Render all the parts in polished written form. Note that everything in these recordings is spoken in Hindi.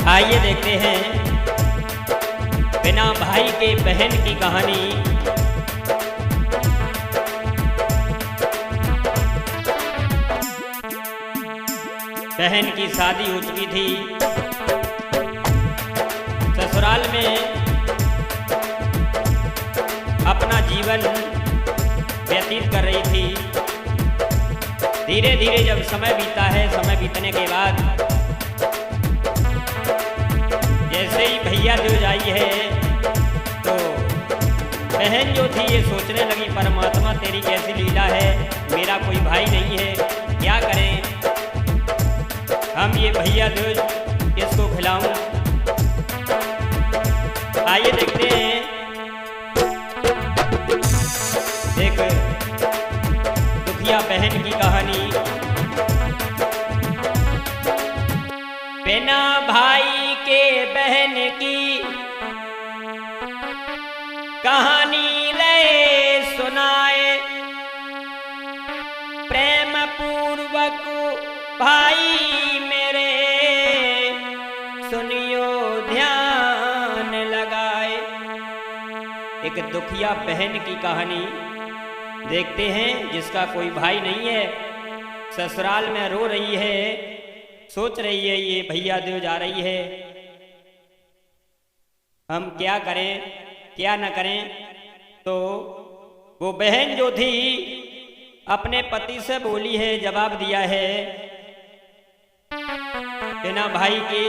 आइए देखते हैं बिना भाई के बहन की कहानी। बहन की शादी हो चुकी थी, ससुराल में अपना जीवन व्यतीत कर रही थी। धीरे धीरे जब समय बीता है, समय बीतने के बाद जैसे ही भैया जो आई है तो बहन जो थी ये सोचने लगी, परमात्मा तेरी कैसी लीला है, मेरा कोई भाई नहीं है, क्या करें, हम ये भैया दूज किसको खिलाऊं। आइए देखते हैं एक दुखिया बहन की कहानी। बिना भाई के बहन की कहानी ले सुनाए, प्रेम पूर्वक भाई मेरे सुनियो ध्यान लगाए। एक दुखिया बहन की कहानी देखते हैं, जिसका कोई भाई नहीं है, ससुराल में रो रही है, सोच रही है ये भैया देव जा रही है, हम क्या करें क्या न करें। तो वो बहन जो थी अपने पति से बोली है, जवाब दिया है, बिना भाई के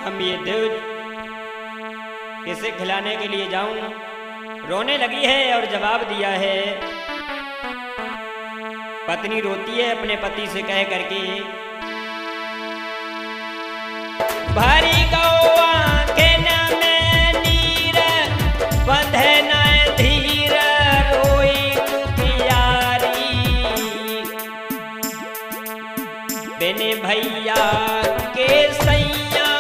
हम ये दूध किसे खिलाने के लिए जाऊं। रोने लगी है और जवाब दिया है, पत्नी रोती है अपने पति से कह करके, भारी गौ आंखें न में नीर बंधे न धीर रोई दुखियारी, बिने भैया के सैया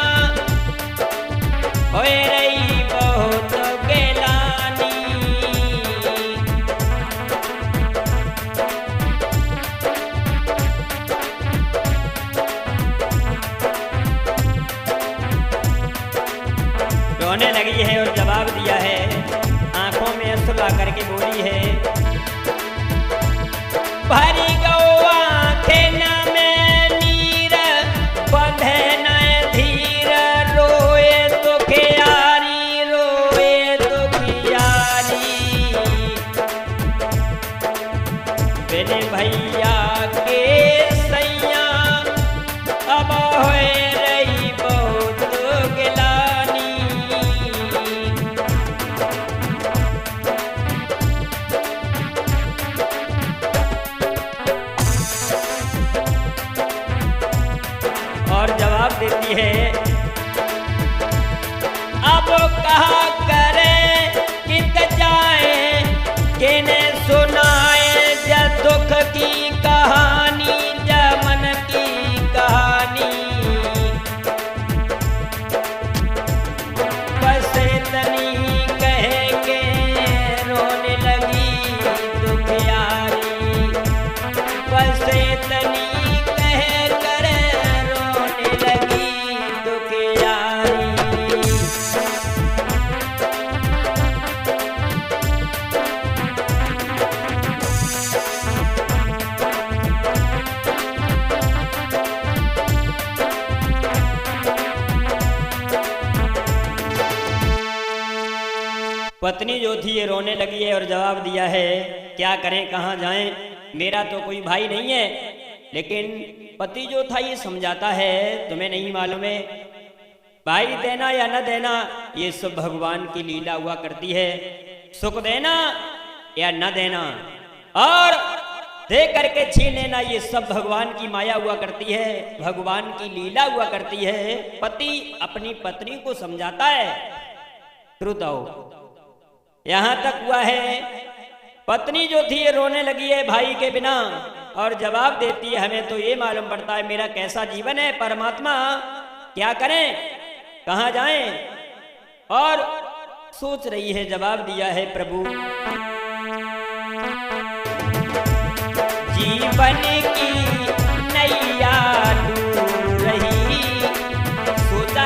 होए रही बहुत गेलानी। रोने लगी है और जवाब दिया है, आंखों में आंसू ला करके बोली है, भारी गौ आंखें न में नीर बंधे न धीर रोए तो खियारी, रोए तो खियारी, बिने भैया के सैया अब होए रही बहुत गिलानी। और जवाब देती है, अब कहा करे कित जाए, किने सुनाए जब दुख की कहानी, जब मन की कहानी, बस इतनी कह के रोने लगी दुखियारी, बस इतनी पत्नी जो थी ये रोने लगी है और जवाब दिया है, क्या करें कहाँ जाएं, मेरा तो कोई भाई नहीं है। लेकिन पति जो था ये समझाता है, तुम्हें नहीं मालूम है भाई देना या न देना ये सब भगवान की लीला हुआ करती है, सुख देना या न देना और दे करके छीन लेना ये सब भगवान की माया हुआ करती है, भगवान की लीला हुआ करती है। पति अपनी पत्नी को समझाता है, श्रुत आओ यहां तक हुआ है। पत्नी जो थी ये रोने लगी है भाई के बिना और जवाब देती है, हमें तो ये मालूम पड़ता है मेरा कैसा जीवन है, परमात्मा क्या करें कहां जाएं। और सोच रही है, जवाब दिया है, प्रभु जीवन की नैया डूब रही, सोचा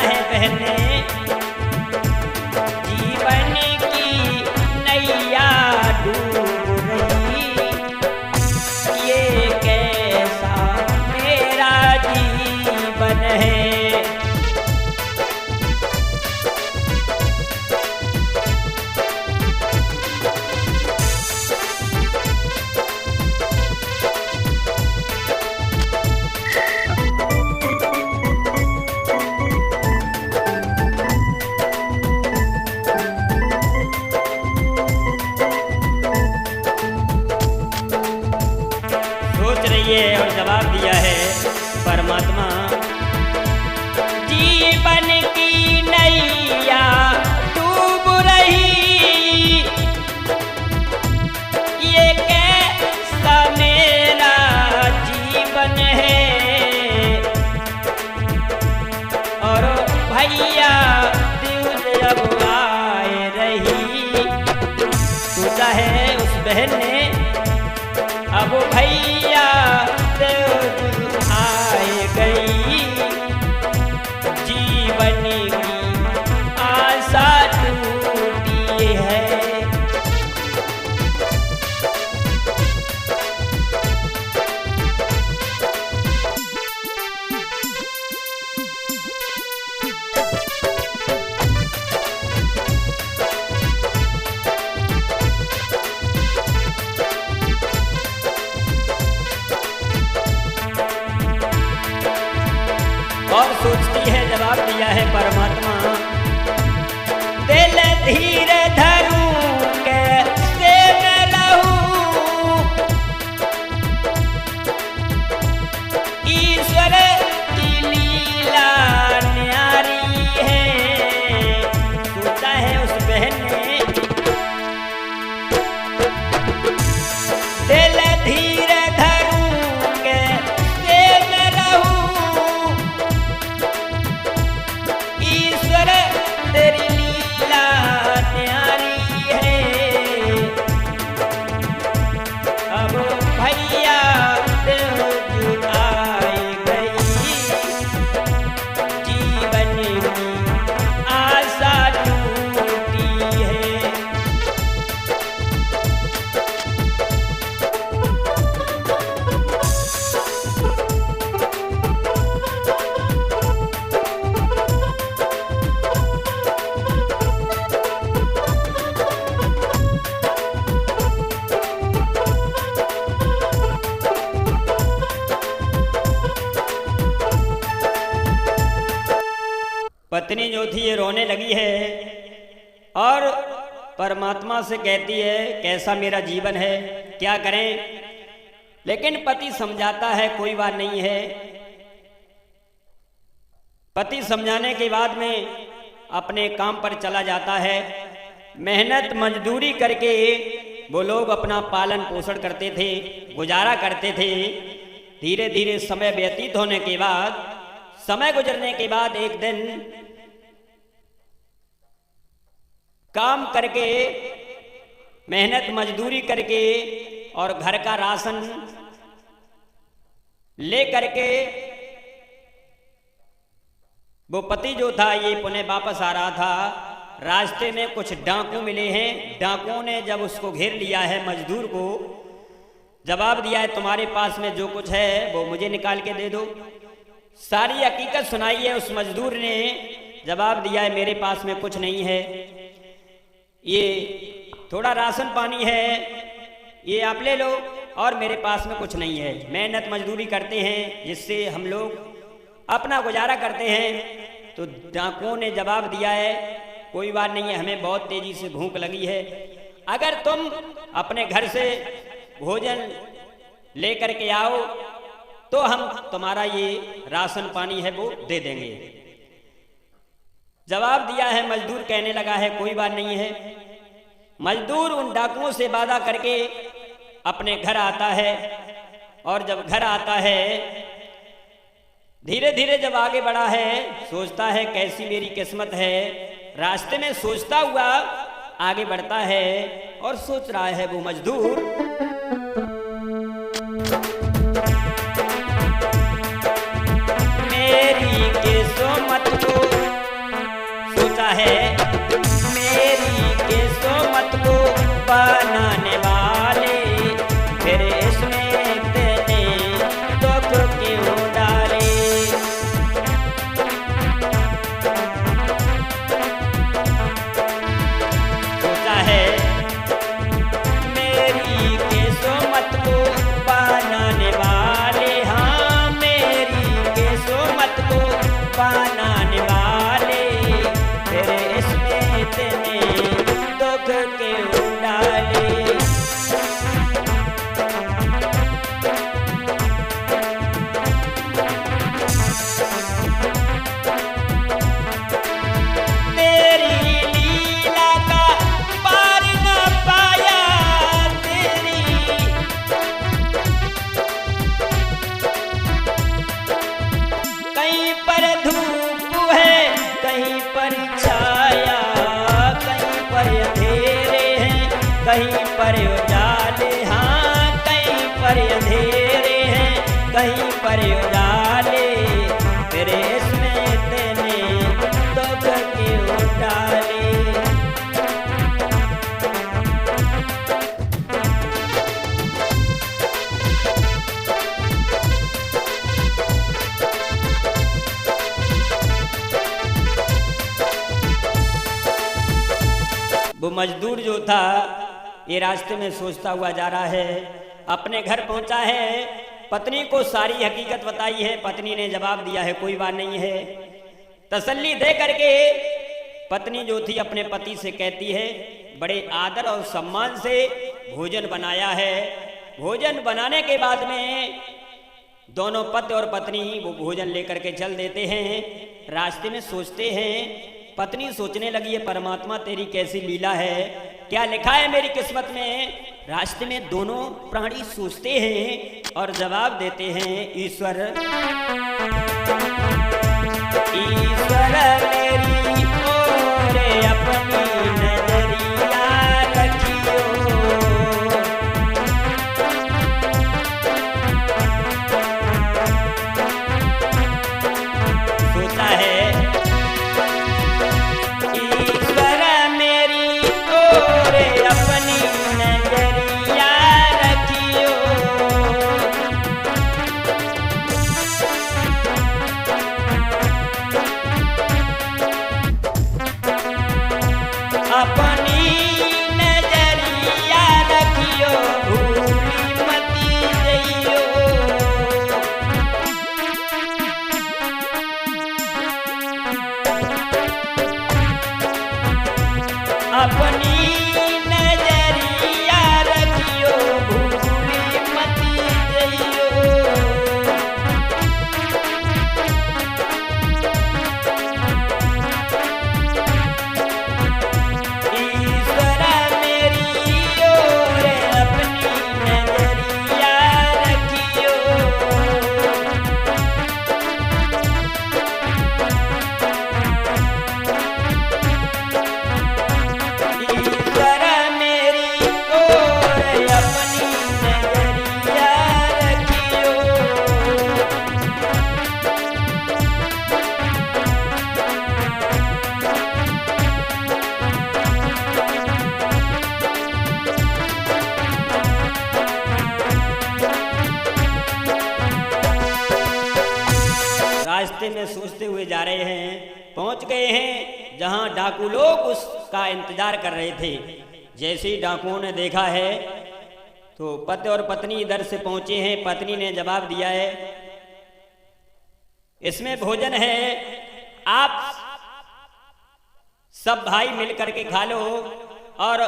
भैया दिल अब आए रही। सोचा है उस बहन ने अब भैया दिल आए गई। जीवन की आशा टूटी है। और सोचती है, जवाब दिया है परमात्मा, दिल धीरे धरूं कैसे मैं रहूं। ईश्वर की लीला न्यारी है। सोचा है उस बहन ने, दिल धीरे धरूं कैसे मैं रहूं। ईश्वर तेरी लीला न्यारी है। अब भैया दिल जुदाई गई। जीवन की आशा टूटी है। पत्नी जो थी ये रोने लगी है और परमात्मा से कहती है कैसा मेरा जीवन है, क्या करें। लेकिन पति समझाता है कोई बात नहीं है। पति समझाने के बाद में अपने काम पर चला जाता है। मेहनत मजदूरी करके वो लोग अपना पालन पोषण करते थे, गुजारा करते थे। धीरे धीरे समय व्यतीत होने के बाद, समय गुजरने के बाद एक दिन काम करके, मेहनत मजदूरी करके और घर का राशन ले करके वो पति जो था ये पुणे वापस आ रहा था। रास्ते में कुछ डाकू मिले हैं। डाकुओं ने जब उसको घेर लिया है, मजदूर को, जवाब दिया है तुम्हारे पास में जो कुछ है वो मुझे निकाल के दे दो। सारी हकीकत सुनाई है उस मजदूर ने। जवाब दिया है मेरे पास में कुछ नहीं है, ये थोड़ा राशन पानी है, ये आप ले लो, और मेरे पास में कुछ नहीं है। मेहनत मजदूरी करते हैं जिससे हम लोग अपना गुजारा करते हैं। तो डाकुओं ने जवाब दिया है कोई बात नहीं है, हमें बहुत तेजी से भूख लगी है, अगर तुम अपने घर से भोजन ले करके आओ तो हम तुम्हारा ये राशन पानी है वो दे देंगे। जवाब दिया है मजदूर, कहने लगा है कोई बात नहीं है। मजदूर उन डाकुओं से वादा करके अपने घर आता है, और जब घर आता है धीरे धीरे जब आगे बढ़ा है, सोचता है कैसी मेरी किस्मत है। रास्ते में सोचता हुआ आगे बढ़ता है और सोच रहा है वो मजदूर, मेरी किस्मत को, सोचा है मेरी किस्मत को बनाने वाले फिर इसमें इतने दुख क्यों डाले। सोचा है मेरी किस्मत को बनाने वाले, हाँ मेरी किस्मत को बनाने वाले कहीं पर उड़ाले, तेरे इसमें तेने तो करके उड़ाले। वो मजदूर जो था ये रास्ते में सोचता हुआ जा रहा है, अपने घर पहुंचा है, पत्नी को सारी हकीकत बताई है। पत्नी ने जवाब दिया है कोई बात नहीं है। तसल्ली दे करके पत्नी जो थी अपने पति से कहती है, बड़े आदर और सम्मान से भोजन बनाया है। भोजन बनाने के बाद में दोनों पति और पत्नी वो भोजन लेकर के चल देते हैं। रास्ते में सोचते हैं, पत्नी सोचने लगी है परमात्मा तेरी कैसी लीला है, क्या लिखा है मेरी किस्मत में। रास्ते में दोनों प्राणी सोचते हैं और जवाब देते हैं, ईश्वर ईश्वर मेरी ओर अपनी नजरिया रखियो। सोचा है ईश्वर मेरी ओर अपनी नजरिया रखियो। अपनी नजरिया रखियो, भूली मती जइयो। अपनी नजरिया रखियो, भूली मती जइयो। ईश्वर मेरी ओर अपनी नजरिया रखियो। ईश्वर मेरी ओर अपनी नजरिया रखियो। रास्ते में सोचते हुए जा रहे हैं, पहुंच गए हैं जहां डाकू लोग उसका इंतजार कर रहे थे। जैसे ही डाकुओं ने देखा है तो पति और पत्नी इधर से पहुंचे हैं। पत्नी ने जवाब दिया है, इसमें भोजन है, आप सब भाई मिल करके खा लो, और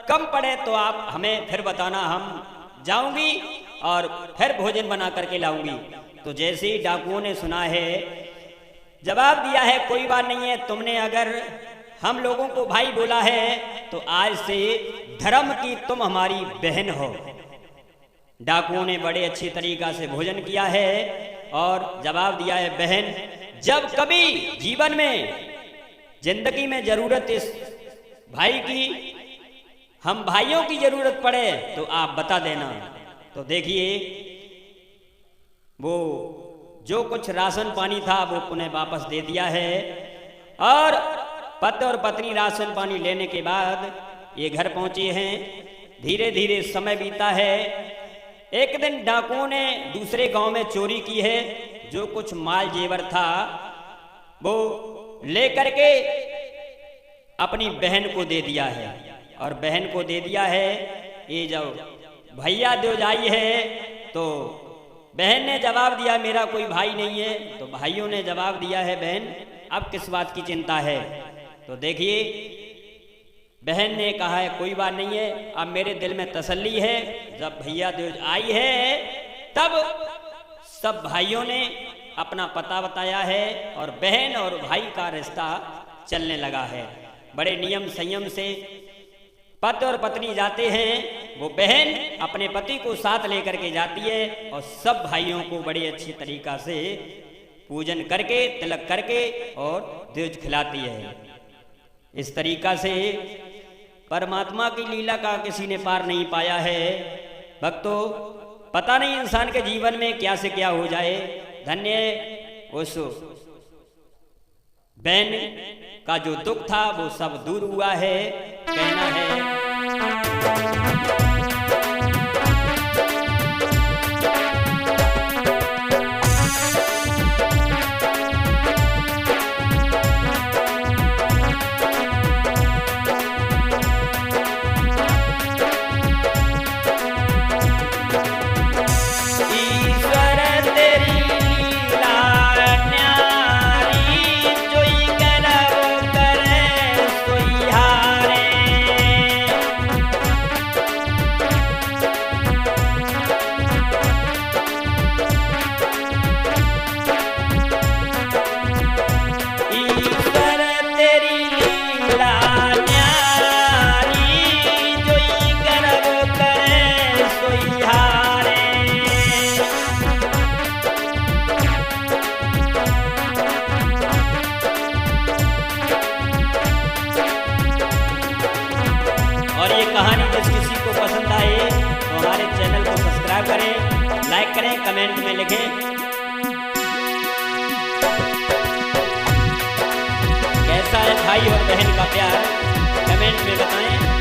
कम पड़े तो आप हमें फिर बताना, हम जाऊंगी और फिर भोजन बना करके लाऊंगी। तो जैसे ही डाकुओं ने सुना है, जवाब दिया है कोई बात नहीं है, तुमने अगर हम लोगों को भाई बोला है तो आज से धर्म की तुम हमारी बहन हो। डाकुओं ने बड़े अच्छी तरीका से भोजन किया है और जवाब दिया है, बहन जब कभी जीवन में जिंदगी में जरूरत इस भाई की, हम भाइयों की जरूरत पड़े तो आप बता देना। तो देखिए वो जो कुछ राशन पानी था वो पुनः वापस दे दिया है, और पति और पत्नी राशन पानी लेने के बाद ये घर पहुंचे हैं। धीरे धीरे समय बीता है। एक दिन डाकुओं ने दूसरे गांव में चोरी की है। जो कुछ माल जेवर था वो लेकर के अपनी बहन को दे दिया है, और बहन को दे दिया है। ये जब भैया दो जाई है तो बहन ने जवाब दिया मेरा कोई भाई नहीं है। तो भाइयों ने जवाब दिया है, बहन अब किस बात की चिंता है। तो देखिए बहन ने कहा है कोई बात नहीं है, अब मेरे दिल में तसल्ली है, जब भैया देव आई है तब सब भाइयों ने अपना पता बताया है और बहन और भाई का रिश्ता चलने लगा है। बड़े नियम संयम से पति और पत्नी जाते हैं। वो बहन अपने पति को साथ लेकर के जाती है और सब भाइयों को बड़ी अच्छी तरीका से पूजन करके तिलक करके और दूध खिलाती है। इस तरीका से परमात्मा की लीला का किसी ने पार नहीं पाया है। भक्तों, पता नहीं इंसान के जीवन में क्या से क्या हो जाए। धन्य उस बहन का जो दुख था वो सब दूर हुआ है। कहना है और ये कहानी जिस किसी को पसंद आए तो हमारे चैनल को सब्सक्राइब करें, लाइक करें, कमेंट में लिखें कैसा है भाई और बहन का प्यार, कमेंट में बताएं।